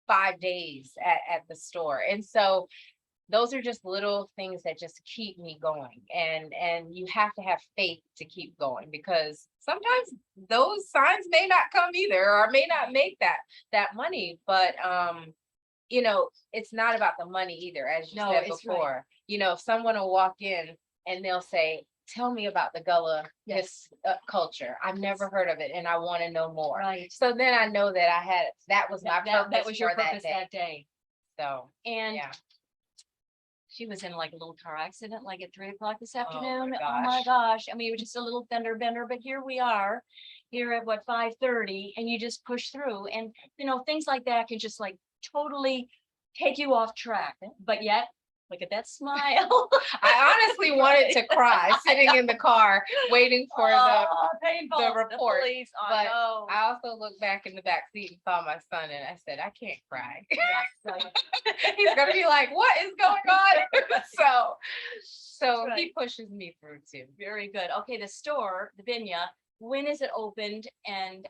Speaker 3: 5 days at the store. And so those are just little things that just keep me going, and you have to have faith to keep going, because sometimes those signs may not come either, or may not make that money. But you know, it's not about the money either, as you
Speaker 2: No,
Speaker 3: said
Speaker 2: it's
Speaker 3: before.
Speaker 2: right.
Speaker 3: You know, if someone will walk in and they'll say, tell me about the Gullah
Speaker 2: Yes.
Speaker 3: culture, I've never heard of it and I want to know more.
Speaker 2: Right.
Speaker 3: So then I know that that was my purpose
Speaker 2: That was your
Speaker 3: for that
Speaker 2: purpose
Speaker 3: day.
Speaker 2: that day.
Speaker 3: So
Speaker 2: And
Speaker 3: yeah.
Speaker 2: she was in like a little car accident, like at 3 o'clock this
Speaker 3: my
Speaker 2: afternoon. Oh my gosh. I mean, it was just a little fender bender, but here we are, here at what, 5:30, and you just push through. And, you know, things like that can just like totally take you off track. But yet, look at that smile.
Speaker 3: I honestly wanted to cry sitting in the car waiting for
Speaker 2: Oh, painful.
Speaker 3: the report,
Speaker 2: police. Oh,
Speaker 3: but
Speaker 2: no.
Speaker 3: I also looked back in the back seat and saw my son, and I said, I can't cry.
Speaker 2: Yeah, right.
Speaker 3: He's gonna be like, what is going on? So
Speaker 2: That's
Speaker 3: he
Speaker 2: right.
Speaker 3: pushes me through too.
Speaker 2: Very good. Okay, the store, the Vinya, when is it opened, and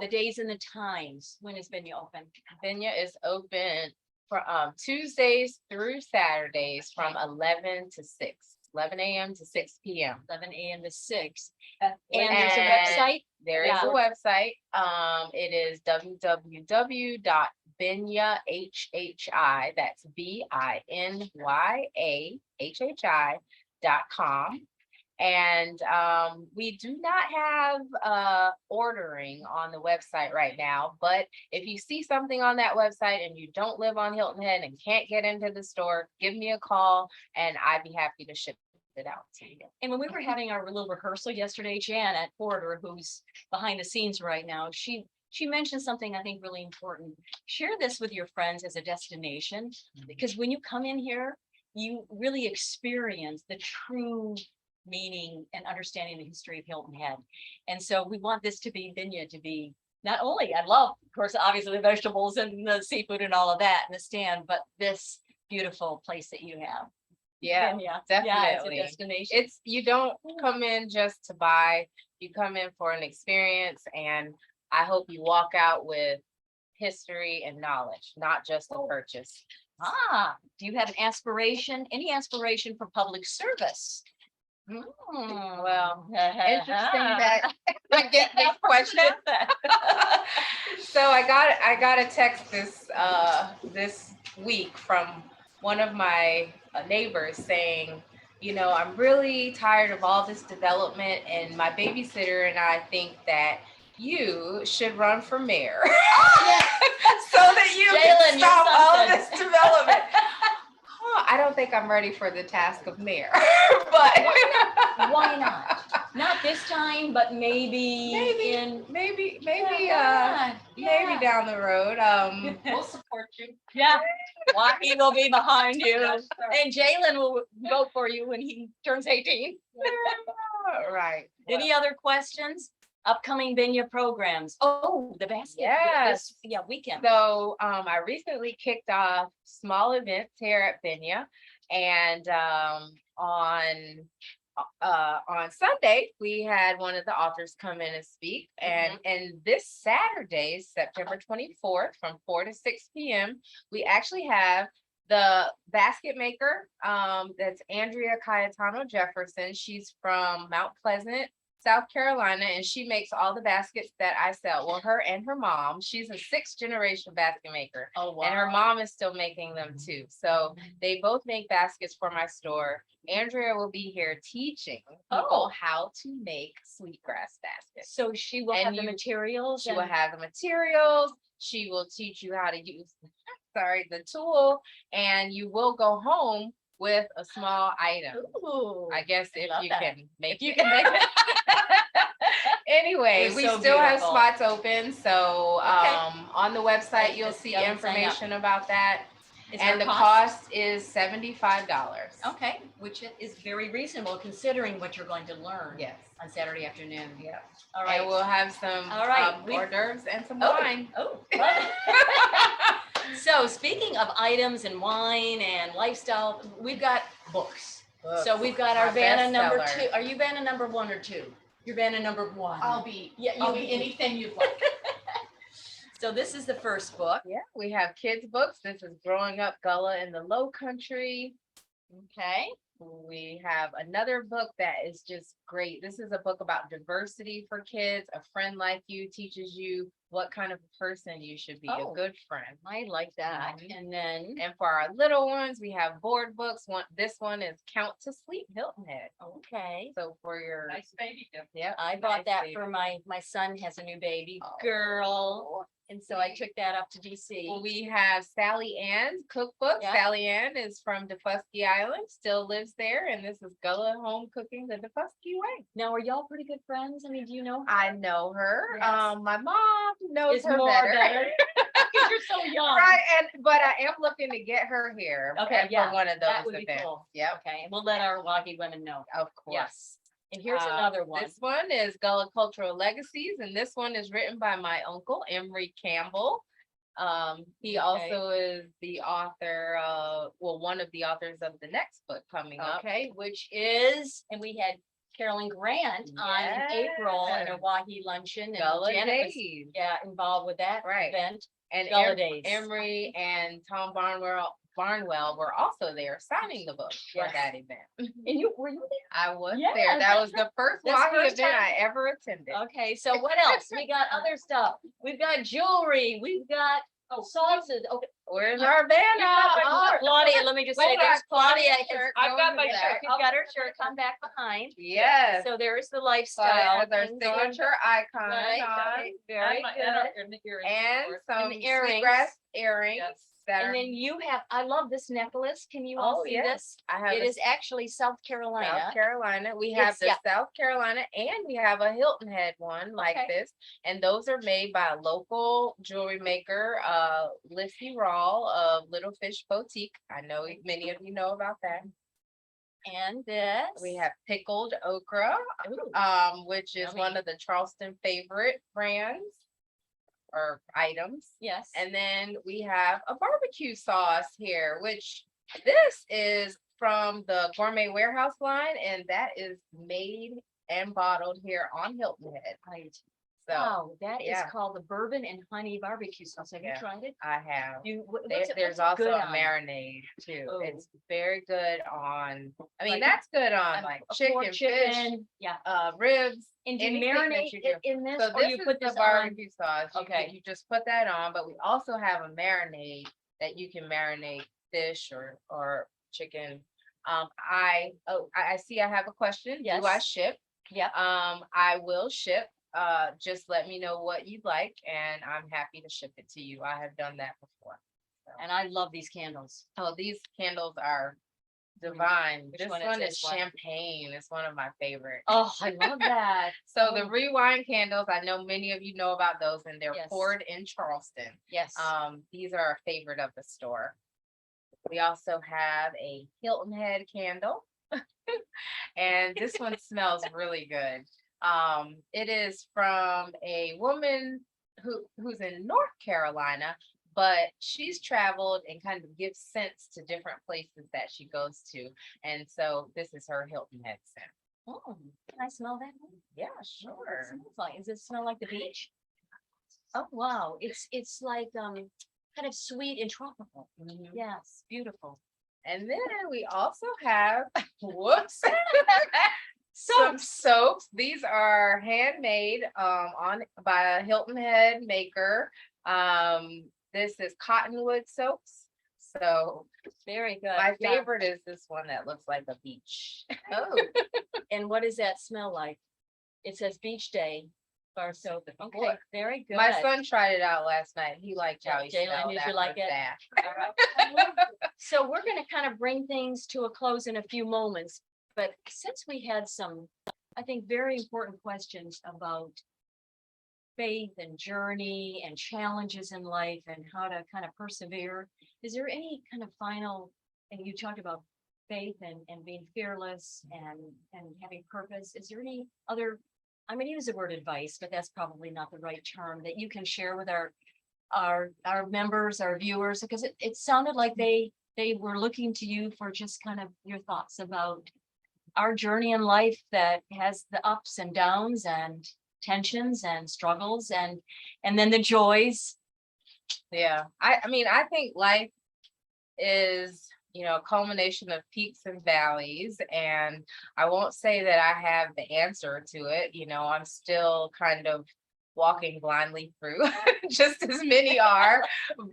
Speaker 2: the days and the times? When is Vinya open?
Speaker 3: Vinya is open for Tuesdays through Saturdays from 11 to 6, 11 a.m. to 6 p.m.
Speaker 2: 11 a.m. to 6.
Speaker 1: And
Speaker 2: And there's a
Speaker 3: And
Speaker 2: website.
Speaker 3: There is
Speaker 2: Yeah.
Speaker 3: a website. It is www.binyahhi, that's BINYAHHI.com. And we do not have ordering on the website right now, but if you see something on that website and you don't live on Hilton Head and can't get into the store, give me a call and I'd be happy to ship it out to you.
Speaker 2: And when we were having our little rehearsal yesterday, Janet Porter, who's behind the scenes right now, she mentioned something I think really important. Share this with your friends as a destination, because when you come in here, you really experience the true meaning and understanding the history of Hilton Head. And so we want this to be Vinya to be not only, I love, of course, obviously the vegetables and the seafood and all of that in the stand, but this beautiful place that you have.
Speaker 3: Yeah,
Speaker 2: Vinya. Yeah, it's
Speaker 3: definitely.
Speaker 2: a destination.
Speaker 3: It's, you don't come in just to buy, you come in for an experience, and I hope you walk out with history and knowledge, not just a purchase.
Speaker 2: Do you have an aspiration, any aspiration for public service?
Speaker 3: Well, interesting that I get this question. So I got a text this week from one of my neighbors saying, you know, I'm really tired of all this development, and my babysitter and I think that you should run for mayor so that you
Speaker 2: Jalen,
Speaker 3: can
Speaker 2: you're
Speaker 3: stop all of
Speaker 2: something.
Speaker 3: this development. I don't think I'm ready for the task of mayor, but
Speaker 2: Why not? Not this time, but maybe in.
Speaker 3: maybe
Speaker 2: Maybe
Speaker 3: down the road.
Speaker 1: We'll support you.
Speaker 2: Yeah, WAHHI will be behind you, and Jalen will vote for you when he turns 18.
Speaker 3: Right.
Speaker 2: Any other questions? Upcoming Benya programs. Oh, the basket.
Speaker 3: Yes.
Speaker 2: Weekend.
Speaker 3: So I recently kicked off small events here at Benya, and on Sunday we had one of the authors come in and speak, and this Saturday, September 24th, from 4 to 6 p.m., we actually have the basket maker. That's Andrea Cayetano Jefferson. She's from Mount Pleasant, South Carolina, and she makes all the baskets that I sell. Well, her and her mom, she's a 6th generation basket maker.
Speaker 2: Oh, wow.
Speaker 3: And her mom is still making them too. So they both make baskets for my store. Andrea will be here teaching people how to make sweetgrass baskets.
Speaker 2: So she will have the materials.
Speaker 3: She will have the materials. She will teach you how to use, the tool, and you will go home with a small item.
Speaker 2: Ooh,
Speaker 3: I guess if you can make it. Anyway, we still have spots open, so on the website you'll see information about that. And the cost is $75.
Speaker 2: Okay, which is very reasonable considering what you're going to learn.
Speaker 3: Yes.
Speaker 2: On Saturday afternoon.
Speaker 3: Yeah.
Speaker 2: All right.
Speaker 3: And we'll have some hors d'oeuvres and some wine.
Speaker 2: So speaking of items and wine and lifestyle, we've got books. So we've got our Vanna number 2. Are you Vanna number 1 or 2? You're Vanna number 1.
Speaker 1: I'll be anything you'd like.
Speaker 2: So this is the first book.
Speaker 3: Yeah, we have kids books. This is Growing Up Gullah in the Low Country.
Speaker 2: Okay.
Speaker 3: We have another book that is just great. This is a book about diversity for kids. A Friend Like You teaches you what kind of person you should be, a good friend.
Speaker 2: I like that. And then,
Speaker 3: and for our little ones, we have board books. This one is Count to Sleep, Hilton Head.
Speaker 2: Okay.
Speaker 3: So for your
Speaker 1: nice baby gift.
Speaker 3: Yeah,
Speaker 2: I bought that for my son has a new baby girl. And so I took that up to DC.
Speaker 3: We have Sally Ann's cookbook.
Speaker 2: Yeah.
Speaker 3: Sally Ann is from Defusky Island, still lives there. And this is Gullah home cooking the Defusky way.
Speaker 2: Now, are y'all pretty good friends? I mean, do you know her?
Speaker 3: I know her.
Speaker 2: Yes.
Speaker 3: My mom knows her
Speaker 2: more
Speaker 3: better.
Speaker 2: Because you're so young.
Speaker 3: Right. But I am looking to get her here.
Speaker 2: Okay,
Speaker 3: For one of those
Speaker 2: that would
Speaker 3: events.
Speaker 2: be cool.
Speaker 3: Yep.
Speaker 2: Okay, and we'll let our WAHHI women know.
Speaker 3: Of course.
Speaker 2: Yes. And here's another one.
Speaker 3: This one is Gullah Cultural Legacies, and this one is written by my uncle, Emery Campbell. He also is the author, one of the authors of the next book coming up.
Speaker 2: Okay, which is, and we had Carolyn Grant on in April at a WAHHI luncheon, and
Speaker 3: Gullah
Speaker 2: Janet
Speaker 3: Days.
Speaker 2: was involved with that event.
Speaker 3: And
Speaker 2: Gullah Days.
Speaker 3: Emery and Tom Barnwell were also there signing the book for that event.
Speaker 2: And were you there?
Speaker 3: I was
Speaker 2: Yes.
Speaker 3: there. That was the first
Speaker 2: That's
Speaker 3: WAHHI
Speaker 2: first
Speaker 3: event
Speaker 2: time?
Speaker 3: I ever attended.
Speaker 2: Okay, so what else? We got other stuff. We've got jewelry. We've got sauces. Okay.
Speaker 3: Where's our banner?
Speaker 2: Claudia, let me just say,
Speaker 3: Wait,
Speaker 2: there's Claudia.
Speaker 1: I've got my shirt.
Speaker 2: She's got her shirt. Come back behind.
Speaker 3: Yes.
Speaker 2: So there's the lifestyle.
Speaker 3: Has our
Speaker 2: things on.
Speaker 3: signature icon
Speaker 2: Right,
Speaker 3: on.
Speaker 2: okay, very good.
Speaker 3: And some
Speaker 2: And the earrings.
Speaker 3: sweetgrass earrings.
Speaker 1: Yes.
Speaker 3: That
Speaker 2: And
Speaker 3: are,
Speaker 2: then you have, I love this necklace. Can you all see this?
Speaker 3: I have
Speaker 2: It
Speaker 3: a
Speaker 2: is actually South Carolina.
Speaker 3: South Carolina. We have
Speaker 2: It's-
Speaker 3: the South Carolina, and we have a Hilton Head one like
Speaker 2: Okay.
Speaker 3: this. And those are made by a local jewelry maker, Lissy Rawl of Little Fish Boutique. I know many of you know about that.
Speaker 2: And this.
Speaker 3: We have pickled okra,
Speaker 2: Ooh,
Speaker 3: which is
Speaker 2: Yummy.
Speaker 3: one of the Charleston favorite brands or items.
Speaker 2: yes.
Speaker 3: And then we have a barbecue sauce here, which this is from the Gourmet Warehouse line, and that is made and bottled here on Hilton Head.
Speaker 2: Right.
Speaker 3: So
Speaker 2: Wow, that is
Speaker 3: yeah.
Speaker 2: called the bourbon and honey barbecue sauce. Have you
Speaker 3: Yeah.
Speaker 2: tried it?
Speaker 3: I have.
Speaker 2: What's
Speaker 3: There's
Speaker 2: it
Speaker 3: also
Speaker 2: good
Speaker 3: a
Speaker 2: on?
Speaker 3: marinade too.
Speaker 2: Oh.
Speaker 3: It's very good on, I mean,
Speaker 2: Like
Speaker 3: that's good on
Speaker 2: On
Speaker 3: like
Speaker 2: a pork
Speaker 3: chicken, fish,
Speaker 2: Yeah.
Speaker 3: ribs.
Speaker 2: And do you
Speaker 3: anything that
Speaker 2: marinate
Speaker 3: you
Speaker 2: it
Speaker 3: do.
Speaker 2: in this
Speaker 3: So
Speaker 2: or
Speaker 3: this
Speaker 2: you
Speaker 3: is
Speaker 2: put
Speaker 3: the
Speaker 2: this on?
Speaker 3: barbecue sauce.
Speaker 2: Okay.
Speaker 3: You just put that on, but we also have a marinade that you can marinate fish or chicken. I see I have a question. Do I
Speaker 2: Yes.
Speaker 3: ship?
Speaker 2: Yep.
Speaker 3: I will ship. Just let me know what you'd like and I'm happy to ship it to you. I have done that before.
Speaker 2: And I love these candles.
Speaker 3: Oh, these candles are divine.
Speaker 2: Which
Speaker 3: This
Speaker 2: one is
Speaker 3: one
Speaker 2: this
Speaker 3: is
Speaker 2: one?
Speaker 3: champagne. It's one of my favorite.
Speaker 2: Oh, I love that.
Speaker 3: So the
Speaker 2: Oh.
Speaker 3: rewind candles, I know many of you know about those and they're
Speaker 2: Yes.
Speaker 3: poured in Charleston.
Speaker 2: Yes.
Speaker 3: These are a favorite of the store. We also have a Hilton Head candle. And this one smells really good. It is from a woman who's in North Carolina, but she's traveled and kind of gives scents to different places that she goes to. And so this is her Hilton Head scent.
Speaker 2: Oh, can I smell that one?
Speaker 3: Yeah,
Speaker 2: What
Speaker 3: sure.
Speaker 2: it smells like? Does it smell like the beach? Oh, wow. It's like kind of sweet and tropical.
Speaker 3: Mhm.
Speaker 2: Yes, beautiful.
Speaker 3: And then we also have, whoops, some soaps. These are handmade by a Hilton Head maker. This is cottonwood soaps. So
Speaker 2: Very good.
Speaker 3: my
Speaker 2: Yeah.
Speaker 3: favorite is this one that looks like a beach.
Speaker 2: Oh, and what does that smell like? It says beach day bar soap. Okay,
Speaker 3: What?
Speaker 2: very good.
Speaker 3: My son tried it out last night. He liked how he
Speaker 2: Jalen,
Speaker 3: smelled
Speaker 2: did you
Speaker 3: after
Speaker 2: like it?
Speaker 3: that.
Speaker 2: All right. So we're going to kind of bring things to a close in a few moments, but since we had some, I think, very important questions about faith and journey and challenges in life and how to kind of persevere, is there any kind of final, and you talked about faith and being fearless and having purpose, is there any other, I'm going to use the word advice, but that's probably not the right term, that you can share with our members, our viewers, because it sounded like they were looking to you for just kind of your thoughts about our journey in life that has the ups and downs and tensions and struggles and then the joys.
Speaker 3: Yeah, I mean, I think life is, a culmination of peaks and valleys, and I won't say that I have the answer to it. I'm still kind of walking blindly through, just as many are,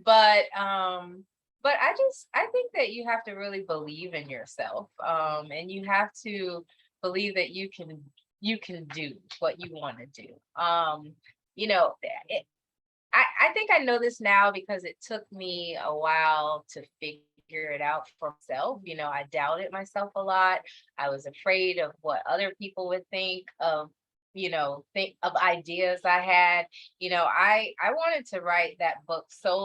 Speaker 3: but I think that you have to really believe in yourself, and you have to believe that you can do what you want to do. I think I know this now because it took me a while to figure it out for myself. I doubted myself a lot. I was afraid of what other people would think of, think of ideas I had. I wanted to write that book so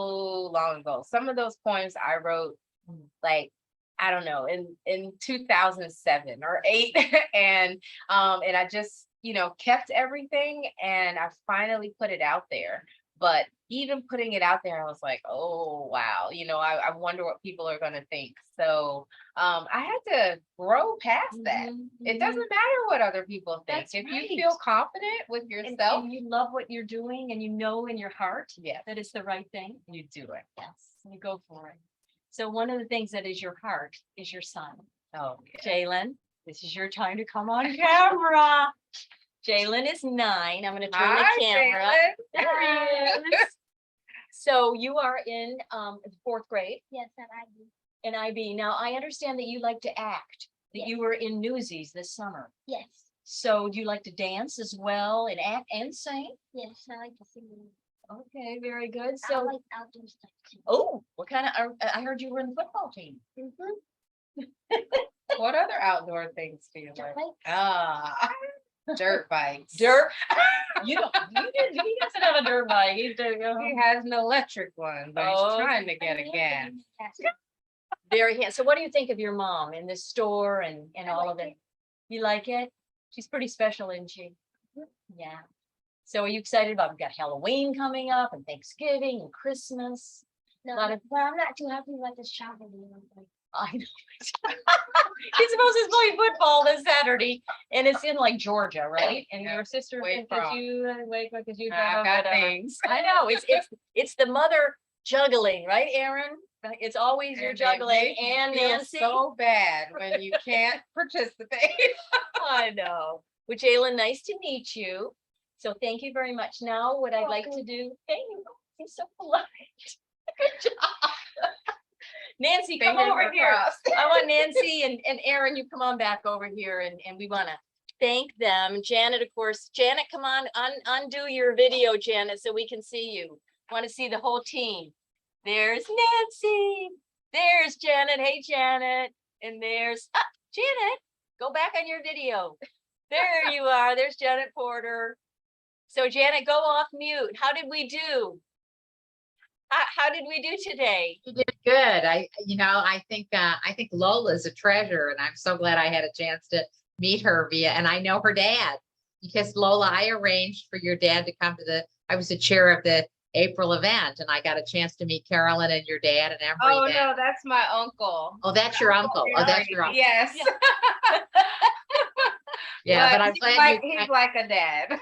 Speaker 3: long ago. Some of those poems I wrote, like, I don't know, in 2007 or 8 and I just, kept everything and I finally put it out there. But even putting it out there, I was like, oh, wow, I wonder what people are going to think. So I had to grow past that. It doesn't matter what other people think.
Speaker 2: That's
Speaker 3: If
Speaker 2: right.
Speaker 3: you feel confident with
Speaker 2: And
Speaker 3: yourself,
Speaker 2: you love what you're doing and you know in your heart
Speaker 3: yes,
Speaker 2: that it's the right thing.
Speaker 3: you do it.
Speaker 2: Yes, you go for it. So one of the things that is your heart is your son.
Speaker 3: Oh, yeah.
Speaker 2: Jalen, this is your time to come on camera. Jalen is 9. I'm going to turn
Speaker 3: Hi,
Speaker 2: the camera.
Speaker 3: Jalen.
Speaker 2: There he is. So you are in 4th grade
Speaker 4: Yes, and I do.
Speaker 2: in IB. Now I understand that you like to act, that
Speaker 4: Yes.
Speaker 2: you were in Newsies this summer.
Speaker 4: Yes,
Speaker 2: So do you like to dance as well and act and sing?
Speaker 4: yes, I like to sing.
Speaker 2: Okay, very good.
Speaker 4: I
Speaker 2: So,
Speaker 4: like outdoor stuff too.
Speaker 2: oh, what kind of, I heard you were in the football team.
Speaker 3: What other outdoor things do you
Speaker 4: Dirt
Speaker 3: like?
Speaker 4: bikes.
Speaker 3: Dirt bikes.
Speaker 2: Dirt. He doesn't have a dirt bike.
Speaker 3: He has an electric one, but he's trying to get a gas.
Speaker 2: Very handsome. So what do you think of your mom in this store and
Speaker 4: I
Speaker 2: all
Speaker 4: like
Speaker 2: of it?
Speaker 4: it.
Speaker 2: You like it? She's pretty special, isn't she? Yeah. So are you excited about, we've got Halloween coming up and Thanksgiving and Christmas?
Speaker 4: No,
Speaker 2: Lot of-
Speaker 4: but I'm not too happy about this travel.
Speaker 2: I know. He's supposed to play football this Saturday, and it's in like Georgia, right? And
Speaker 3: Yeah,
Speaker 2: your sister
Speaker 3: Wake
Speaker 2: thinks that
Speaker 3: Forest.
Speaker 2: you wake because you
Speaker 3: I've got things.
Speaker 2: I know it's the mother juggling, right, Aaron? Right, it's always your
Speaker 3: And they
Speaker 2: juggling
Speaker 3: make you
Speaker 2: and
Speaker 3: feel
Speaker 2: Nancy.
Speaker 3: so bad when you can't participate.
Speaker 2: I know. Well, Jalen, nice to meet you. So thank you very much. Now, what I'd like to do, thank you. You're so polite. Good job. Nancy, come
Speaker 3: Fingers
Speaker 2: over
Speaker 3: are
Speaker 2: here.
Speaker 3: crossed.
Speaker 2: I want Nancy and Aaron, you come on back over here and we want to thank them. Janet, of course. Janet, come on, undo your video, Janet, so we can see you. Want to see the whole team. There's Nancy. There's Janet. Hey, Janet. And there's Janet. Go back on your video. There you are. There's Janet Porter. So Janet, go off mute. How did we do? How did we do today?
Speaker 5: You did good. I think Lola's a treasure, and I'm so glad I had a chance to meet her and I know her dad because Lola, I arranged for your dad to come to I was the chair of the April event, and I got a chance to meet Carolyn and your dad and Emery.
Speaker 3: Oh
Speaker 5: then.
Speaker 3: no, that's my uncle.
Speaker 5: Oh, that's your uncle. Oh, that's your uncle.
Speaker 3: Yes.
Speaker 5: Yeah, but I'm
Speaker 3: he's
Speaker 5: glad
Speaker 3: like,
Speaker 5: you.
Speaker 3: he's like a dad.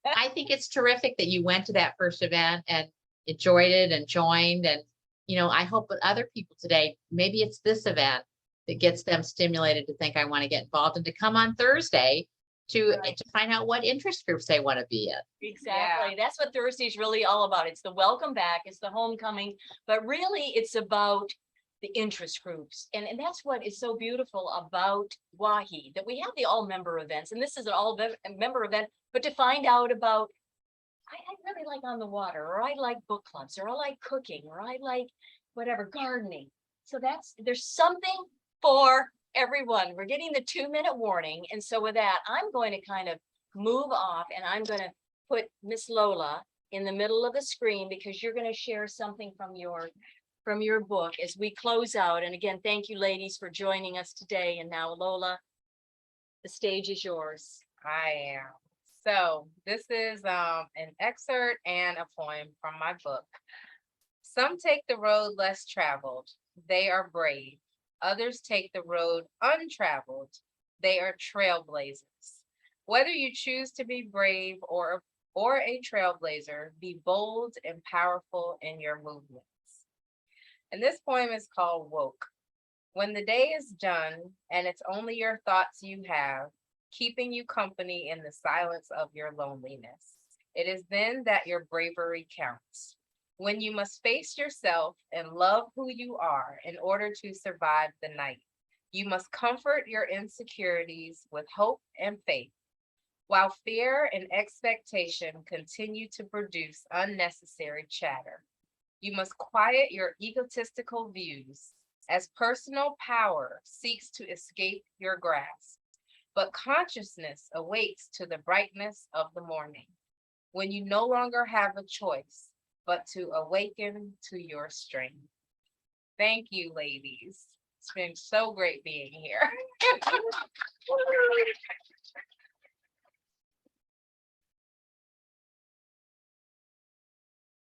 Speaker 5: I think it's terrific that you went to that first event and enjoyed it and joined. And, I hope with other people today, maybe it's this event that gets them stimulated to think I want to get involved and to come on Thursday to find out what interest groups they want to be in.
Speaker 2: Exactly. That's what Thursday is really all about. It's the welcome back, it's the homecoming, but really it's about the interest groups. And that's what is so beautiful about WAHHI, that we have the all member events, and this is an all member event, but to find out about, I really like on the water, or I like book clubs, or I like cooking, or I like whatever, gardening. So there's something for everyone. We're getting the 2-minute warning. And so with that, I'm going to kind of move off and I'm going to put Miss Lola in the middle of the screen because you're going to share something from your book as we close out. And again, thank you ladies for joining us today. And now Lola, the stage is yours.
Speaker 3: I am. So this is an excerpt and a poem from my book. Some take the road less traveled. They are brave. Others take the road untraveled. They are trailblazers. Whether you choose to be brave or a trailblazer, be bold and powerful in your movements. And this poem is called Woke. When the day is done and it's only your thoughts you have, keeping you company in the silence of your loneliness, it is then that your bravery counts. When you must face yourself and love who you are in order to survive the night, you must comfort your insecurities with hope and faith, while fear and expectation continue to produce unnecessary chatter. You must quiet your egotistical views as personal power seeks to escape your grasp, but consciousness awakes to the brightness of the morning, when you no longer have a choice but to awaken to your strength. Thank you, ladies. It's been so great being here.